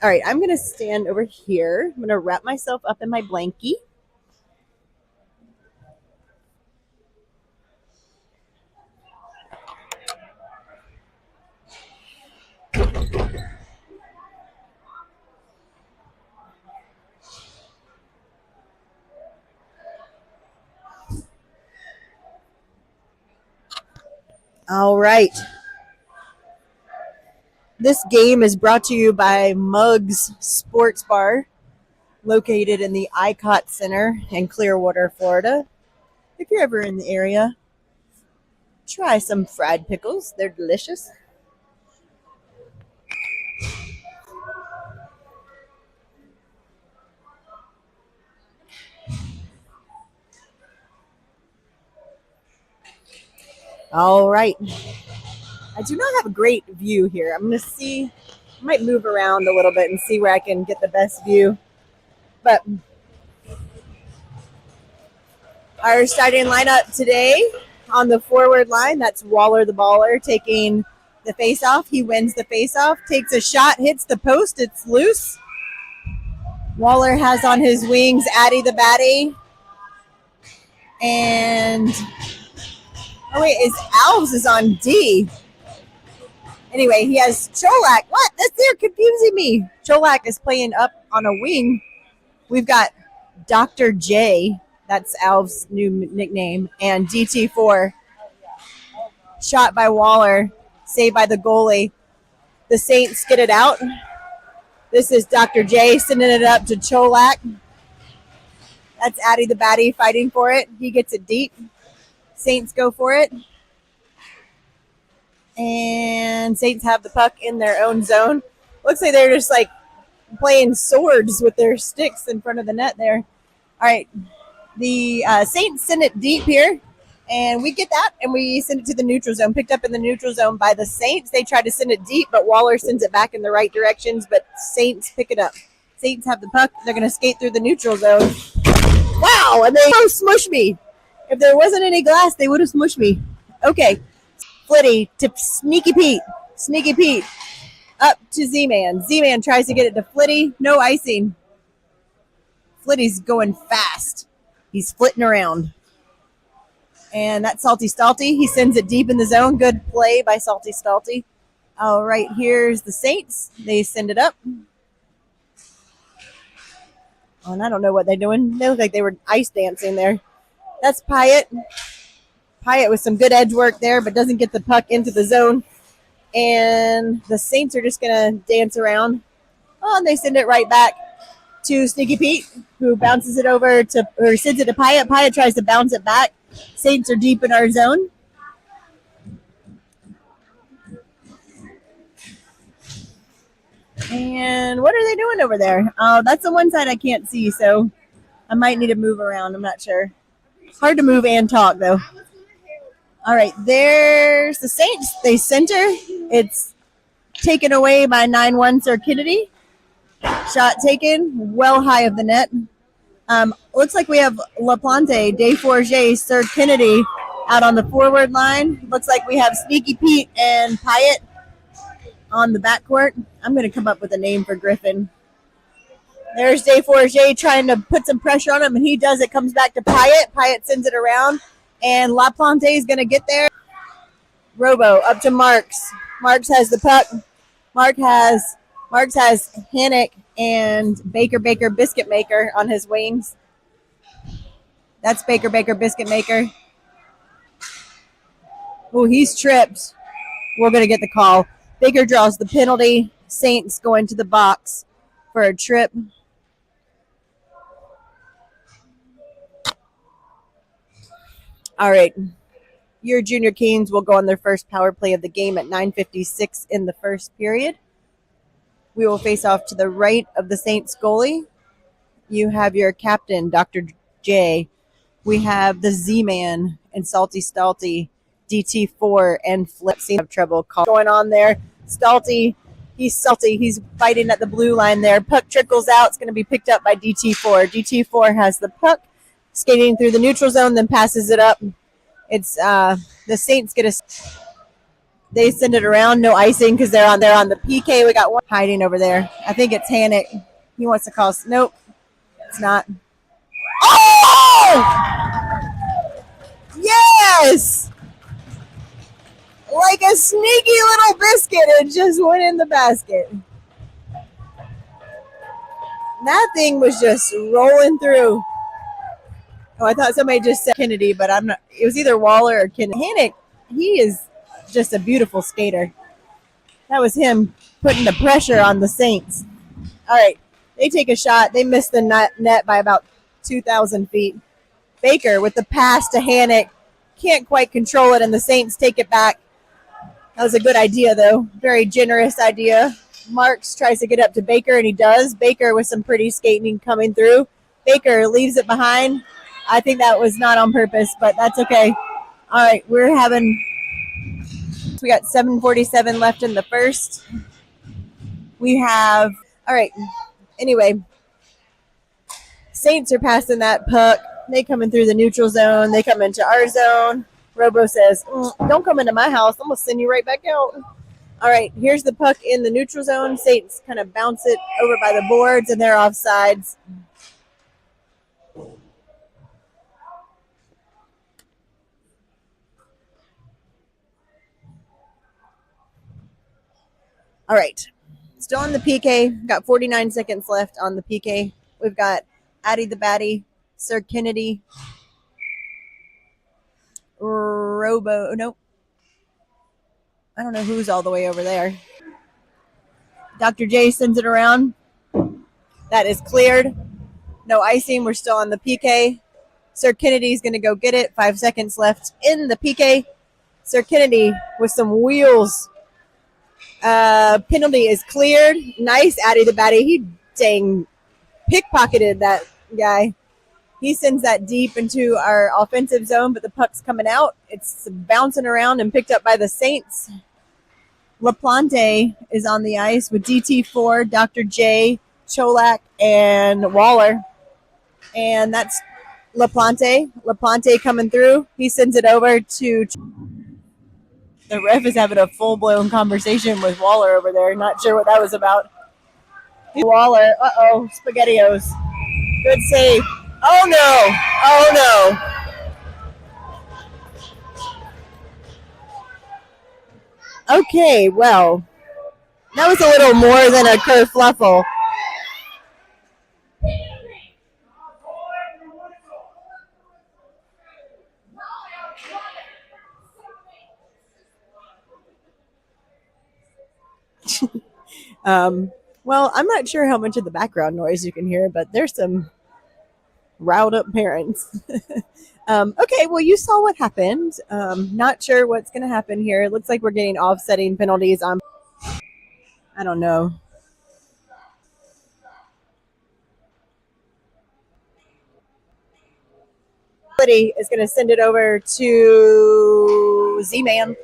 All right, I'm going to stand over here. I'm going to wrap myself up in my blankie. All right. This game is brought to you by Muggs Sports Bar, located in the ICOT Center in Clearwater, Florida. If you're ever in the area, try some fried pickles. They're delicious. All right. I do not have a great view here. I'm going to see, I might move around a little bit and see where I can get the best view. But our starting lineup today on the forward line, that's Waller the baller taking the face-off. He wins the face-off, takes a shot, hits the post, it's loose. Waller has on his wings Addie the Batty. And, oh wait, Alves is on D. Anyway, he has Cholak. What? They're confusing me. Cholak is playing up on a wing. We've got Dr. J. That's Alv's new nickname. And DT4. Shot by Waller. Saved by the goalie. The Saints get it out. This is Dr. J sending it up to Cholak. That's Addie the Batty fighting for it. He gets it deep. Saints go for it. And Saints have the puck in their own zone. Looks like they're just like playing swords with their sticks in front of the net there. All right. The Saints send it deep here. And we get that, and we send it to the neutral zone. Picked up in the neutral zone by the Saints. They try to send it deep, but Waller sends it back in the right directions, but Saints pick it up. Saints have the puck. They're going to skate through the neutral zone. Wow, and they smushed me. If there wasn't any glass, they would have smushed me. Okay. Flitty to Sneaky Pete. Sneaky Pete up to Z-Man. Z-Man tries to get it to Flitty. No icing. Flitty's going fast. He's flitting around. And that's Salty Stalty. He sends it deep in the zone. Good play by Salty Stalty. All right, here's the Saints. They send it up. Oh, and I don't know what they're doing. They look like they were ice dancing there. That's Pyatt. Pyatt with some good edge work there, but doesn't get the puck into the zone. And the Saints are just going to dance around. Oh, and they send it right back to Sneaky Pete, who bounces it over to, or sends it to Pyatt. Pyatt tries to bounce it back. Saints are deep in our zone. And what are they doing over there? Oh, that's the one side I can't see, so I might need to move around. I'm not sure. Hard to move and talk, though. All right, there's the Saints. They center. It's taken away by 9-1 Sir Kennedy. Shot taken well high of the net. Looks like we have LaPlante, Desforges, Sir Kennedy out on the forward line. Looks like we have Sneaky Pete and Pyatt on the backcourt. I'm going to come up with a name for Griffin. There's Desforges trying to put some pressure on him, and he does it. Comes back to Pyatt. Pyatt sends it around, and LaPlante is going to get there. Robo up to Marks. Marks has the puck. Marks has Hannock and Baker Biscuit Maker on his wings. That's Baker Biscuit Maker. Oh, he's tripped. We're going to get the call. Baker draws the penalty. Saints going to the box for a trip. All right. Your Junior Canes will go on their first power play of the game at 9:56 in the first period. We will face off to the right of the Saints goalie. You have your captain, Dr. J. We have the Z-Man and Salty Stalty, DT4 and Flip. Seem to have trouble going on there. Stalty, he's salty. He's fighting at the blue line there. Puck trickles out. It's going to be picked up by DT4. DT4 has the puck, skating through the neutral zone, then passes it up. It's the Saints get a They send it around, no icing because they're on the PK. We got one hiding over there. I think it's Hannick. He wants to call. Nope, it's not. Oh! Yes! Like a sneaky little biscuit, it just went in the basket. That thing was just rolling through. Oh, I thought somebody just said Kennedy, but I'm not. It was either Waller or Kennedy. Hannick, he is just a beautiful skater. That was him putting the pressure on the Saints. All right, they take a shot. They miss the net by about 2,000 feet. Baker with the pass to Hannick. Can't quite control it, and the Saints take it back. That was a good idea, though. Very generous idea. Marks tries to get up to Baker, and he does. Baker with some pretty skating coming through. Baker leaves it behind. I think that was not on purpose, but that's okay. All right, we got 7:47 left in the first. All right, anyway, Saints are passing that puck. They coming through the neutral zone. They come into our zone. Robo says, don't come into my house. I'm going to send you right back out. All right, here's the puck in the neutral zone. Saints kind of bounce it over by the boards, and they're offsides. All right, still on the PK. Got 49 seconds left on the PK. We've got Addie the Batty, Sir Kennedy, Robo. Nope. I don't know who's all the way over there. Dr. J sends it around. That is cleared. No icing. We're still on the PK. Sir Kennedy's going to go get it. 5 seconds left in the PK. Sir Kennedy with some wheels. Penalty is cleared. Nice, Addie the Batty. He dang pickpocketed that guy. He sends that deep into our offensive zone, but the puck's coming out. It's bouncing around and picked up by the Saints. LaPlante is on the ice with DT4, Dr. J, Cholak, and Waller. And that's LaPlante. LaPlante coming through. He sends it over to... The ref is having a full-blown conversation with Waller over there. Not sure what that was about. Waller. Uh-oh. SpaghettiOs. Good save. Oh, no. Oh, no. Okay, well, that was a little more than a kerfluffle. Well, I'm not sure how much of the background noise you can hear, but there's some riled up parents. Okay, well, you saw what happened. Not sure what's going to happen here. It looks like we're getting offsetting penalties on. I don't know. Is going to send it over to Z-Man.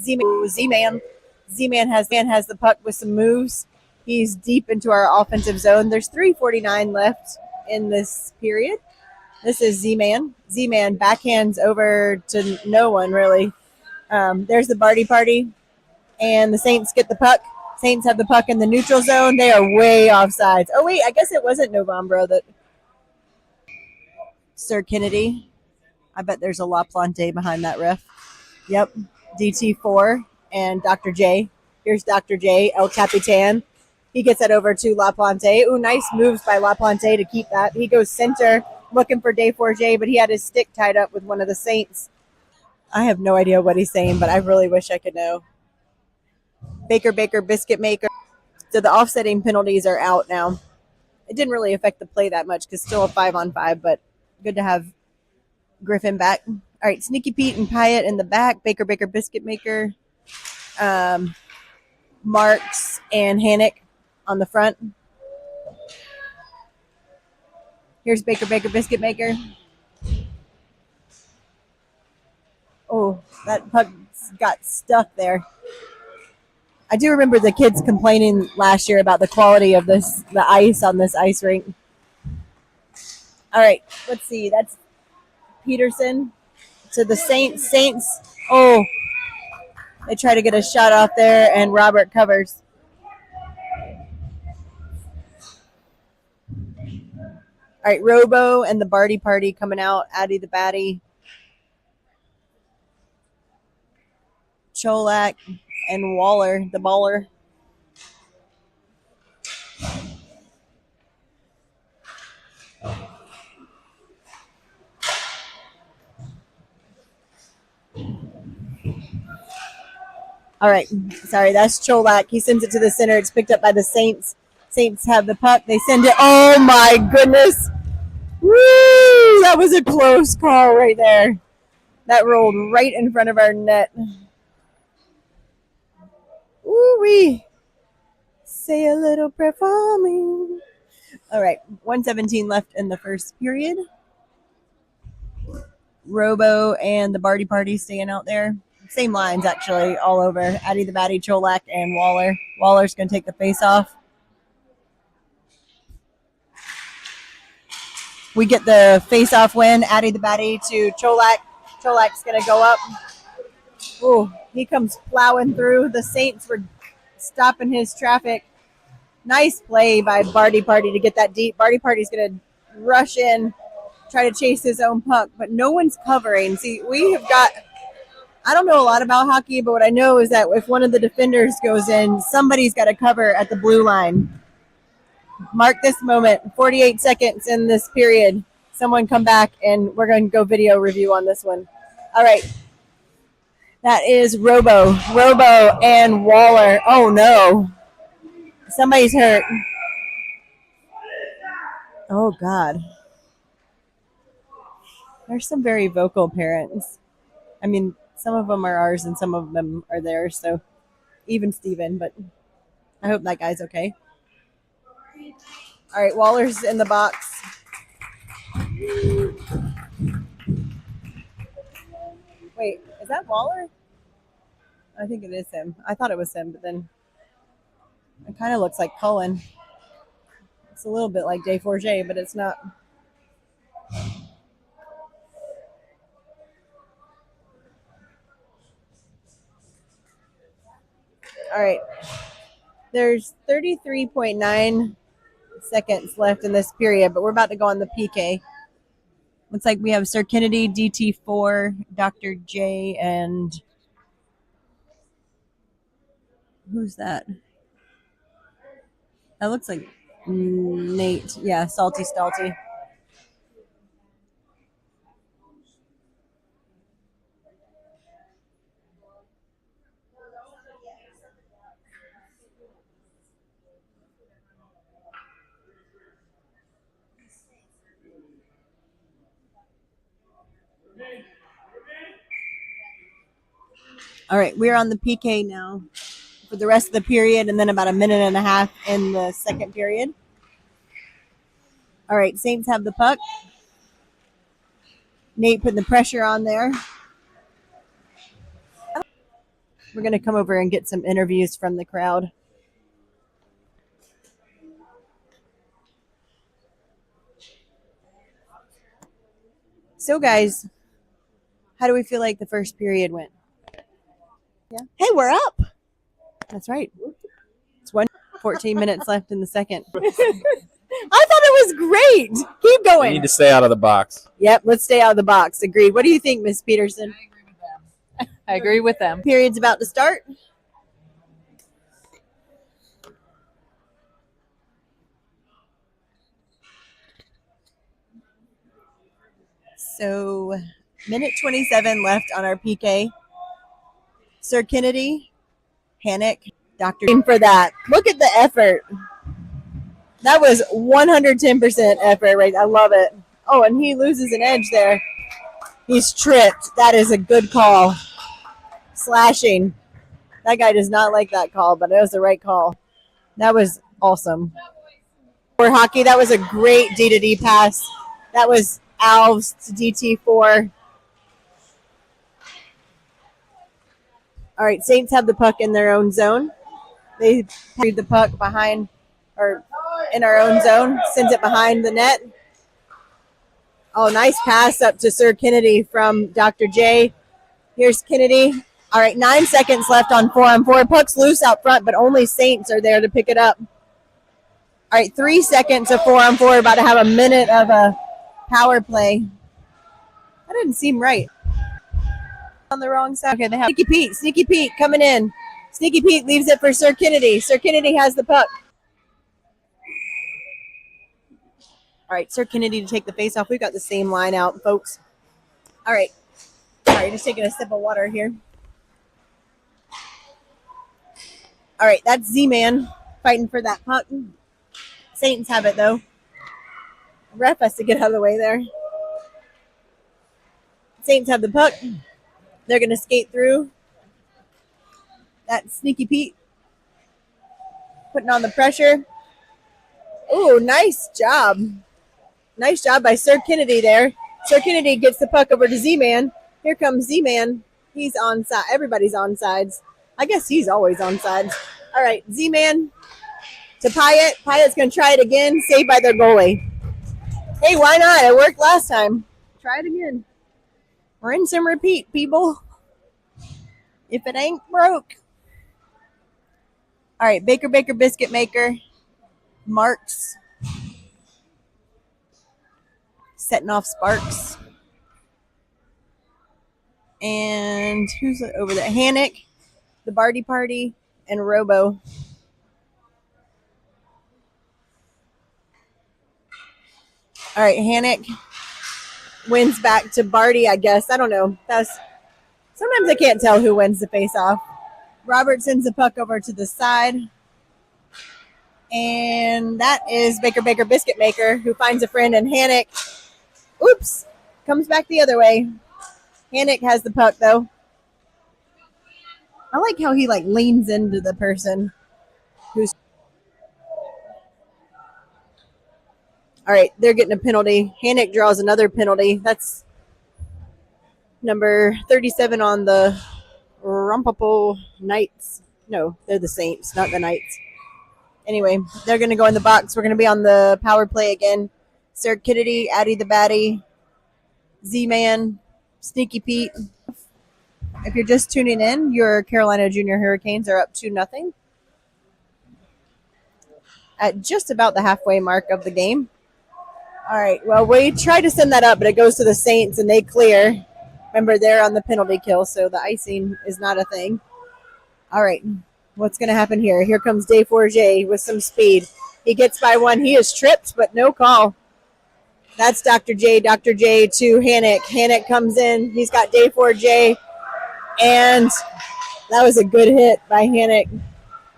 Z-Man has the puck with some moves. He's deep into our offensive zone. There's 3:49 left in this period. This is Z-Man. Z-Man backhands over to no one, really. There's the Barty Party, and the Saints get the puck. Saints have the puck in the neutral zone. They are way offsides. Oh, wait, I guess it wasn't Novembro that... Sir Kennedy. I bet there's a LaPlante behind that ref. Yep, DT4 and Dr. J. Here's Dr. J, El Capitan. He gets that over to LaPlante. Ooh, nice moves by LaPlante to keep that. He goes center, looking for Day4J, but he had his stick tied up with one of the Saints. I have no idea what he's saying, but I really wish I could know. Baker, Biscuit Maker. So the offsetting penalties are out now. It didn't really affect the play that much because still a 5-on-5, but good to have Griffin back. All right, Sneaky Pete and Pyatt in the back. Baker, Biscuit Maker. Marks and Hannick on the front. Here's Baker, Biscuit Maker. Oh, that puck got stuck there. I do remember the kids complaining last year about the quality of the ice on this ice rink. All right, let's see. That's Peterson to the Saints. Oh, They try to get a shot off there, and Robert covers. All right, Robo and the Barty Party coming out. Addie the Batty. Cholak and Waller, the baller. All right, sorry, that's Cholak. He sends it to the center. It's picked up by the Saints. Saints have the puck. They send it. Oh my goodness! Woo! That was a close call right there. That rolled right in front of our net. Ooh wee! Say a little prayer for me. All right, 1:17 left in the first period. Robo and the Barty Party staying out there. Same lines, actually, all over. Addie the Batty, Cholak, and Waller. Waller's going to take the face off. We get the face-off win. Addie the Batty to Cholak. Cholak's going to go up. Ooh, he comes plowing through. The Saints were stopping his traffic. Nice play by Barty Party to get that deep. Barty Party's going to rush in, try to chase his own puck, but no one's covering. See, we have got, I don't know a lot about hockey, but what I know is that if one of the defenders goes in, somebody's got to cover at the blue line. Mark this moment, 48 seconds in this period. Someone come back, and we're going to go video review on this one. All right. That is Robo and Waller. Oh, no. Somebody's hurt. Oh, God. There's some very vocal parents. I mean, some of them are ours and some of them are theirs, so even Steven, but I hope that guy's okay. All right, Waller's in the box. Wait, is that Waller? I think it is him. I thought it was him, but then it kind of looks like Cullen. It's a little bit like Desforges, but it's not. All right. There's 33.9 seconds left in this period, but we're about to go on the PK. Looks like we have Sir Kennedy, DT4, Dr. J, and who's that? That looks like Nate. Yeah, Salty Stalty. All right, we're on the PK now for the rest of the period, and then about a minute and a half in the second period. All right, Saints have the puck. Nate putting the pressure on there. We're going to come over and get some interviews from the crowd. So, guys, how do we feel like the first period went? Yeah. Hey, we're up. That's right. It's 14 minutes left in the second. I thought it was great. Keep going. We need to stay out of the box. Yep, let's stay out of the box. Agreed. What do you think, Miss Peterson? I agree with them. Period's about to start. So, minute 27 left on our PK. Sir Kennedy, Panic, Dr. for that. Look at the effort. That was 110% effort, right? I love it. Oh, and he loses an edge there. He's tripped. That is a good call. Slashing. That guy does not like that call, but it was the right call. That was awesome. For hockey, that was a great D-to-D pass. That was Alves to DT4. All right, Saints have the puck in their own zone. They read the puck behind or in our own zone, sends it behind the net. Oh, nice pass up to Sir Kennedy from Dr. J. Here's Kennedy. All right, 9 seconds left on 4-on-4. Puck's loose out front, but only Saints are there to pick it up. All right, 3 seconds of 4-on-4. About to have a minute of a power play. That didn't seem right. On the wrong side. Okay, they have Sneaky Pete. Sneaky Pete coming in. Sneaky Pete leaves it for Sir Kennedy. Sir Kennedy has the puck. All right, Sir Kennedy to take the face off. We've got the same line out, folks. All right. Sorry, just taking a sip of water here. All right, that's Z-Man fighting for that puck. Saints have it, though. Ref has to get out of the way there. Saints have the puck. They're going to skate through. That's Sneaky Pete putting on the pressure. Ooh, nice job. Nice job by Sir Kennedy there. Sir Kennedy gets the puck over to Z-Man. Here comes Z-Man. He's on side. Everybody's on sides. I guess he's always on sides. All right, Z-Man to Pyatt. Pyatt's going to try it again. Saved by their goalie. Hey, why not? It worked last time. Try it again. Rinse and repeat, people. If it ain't broke. All right, Baker Biscuit Maker. Marks. Setting off Sparks. And who's over there? Hannick, the Barty Party, and Robo. All right, Hannick wins back to Barty, I guess. I don't know. Sometimes I can't tell who wins the face-off. Robert sends the puck over to the side. And that is Baker Biscuit Maker, who finds a friend, and Hannick, oops, comes back the other way. Hannick has the puck, though. I like how he, leans into the person who's... All right, they're getting a penalty. Hannick draws another penalty. That's number 37 on the Ramapo Knights. No, they're the Saints, not the Knights. Anyway, they're going to go in the box. We're going to be on the power play again. Sir Kennedy, Addie the Batty, Z-Man, Sneaky Pete. If you're just tuning in, your Carolina Junior Hurricanes are up 2-0 at just about the halfway mark of the game. All right, well, we tried to send that up, but it goes to the Saints, and they clear. Remember, they're on the penalty kill, so the icing is not a thing. All right, what's going to happen here? Here comes Desforges with some speed. He gets by one. He is tripped, but no call. That's Dr. J. Dr. J to Hannick. Hannick comes in. He's got Desforges, and that was a good hit by Hannick.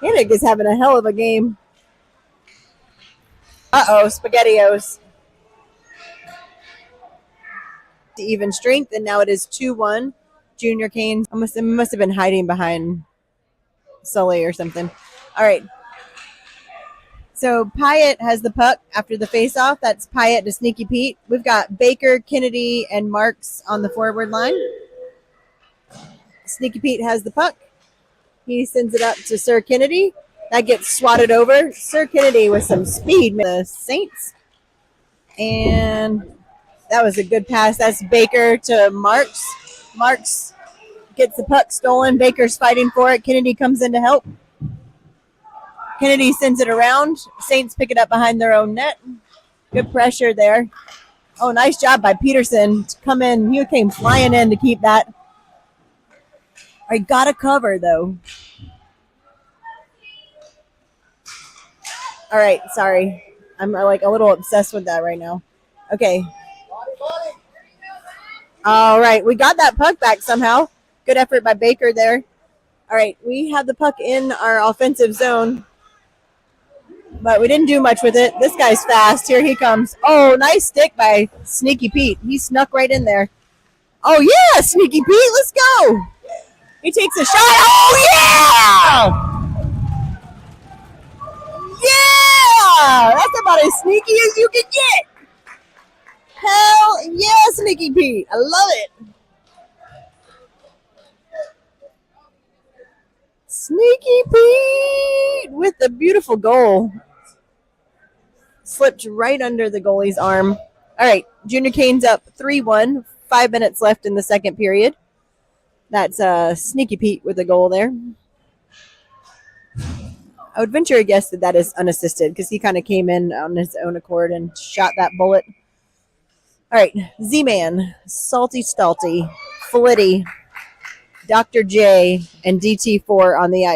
Hannick is having a hell of a game. Uh-oh, SpaghettiOs. To even strength, and now it is 2-1. Junior Canes must have been hiding behind Sully or something. All right. So Pyatt has the puck after the faceoff. That's Pyatt to Sneaky Pete. We've got Baker, Kennedy, and Marks on the forward line. Sneaky Pete has the puck. He sends it up to Sir Kennedy. That gets swatted over. Sir Kennedy with some speed. The Saints. And that was a good pass. That's Baker to Marks. Marks gets the puck stolen. Baker's fighting for it. Kennedy comes in to help. Kennedy sends it around. Saints pick it up behind their own net. Good pressure there. Oh, nice job by Peterson to come in. He came flying in to keep that. I got to cover, though. All right, sorry. I'm a little obsessed with that right now. Okay. All right, we got that puck back somehow. Good effort by Baker there. All right, we have the puck in our offensive zone, but we didn't do much with it. This guy's fast. Here he comes. Oh, nice stick by Sneaky Pete. He snuck right in there. Oh, yeah, Sneaky Pete, let's go. He takes a shot. Oh, yeah! Yeah! That's about as sneaky as you can get. Hell yeah, Sneaky Pete. I love it. Sneaky Pete with the beautiful goal. Slipped right under the goalie's arm. All right, Junior Canes up 3-1. 5 minutes left in the second period. That's Sneaky Pete with the goal there. I would venture a guess that that is unassisted because he kind of came in on his own accord and shot that bullet. All right, Z-Man, Salty Stalty, Flitty, Dr. J, and DT4 on the ice.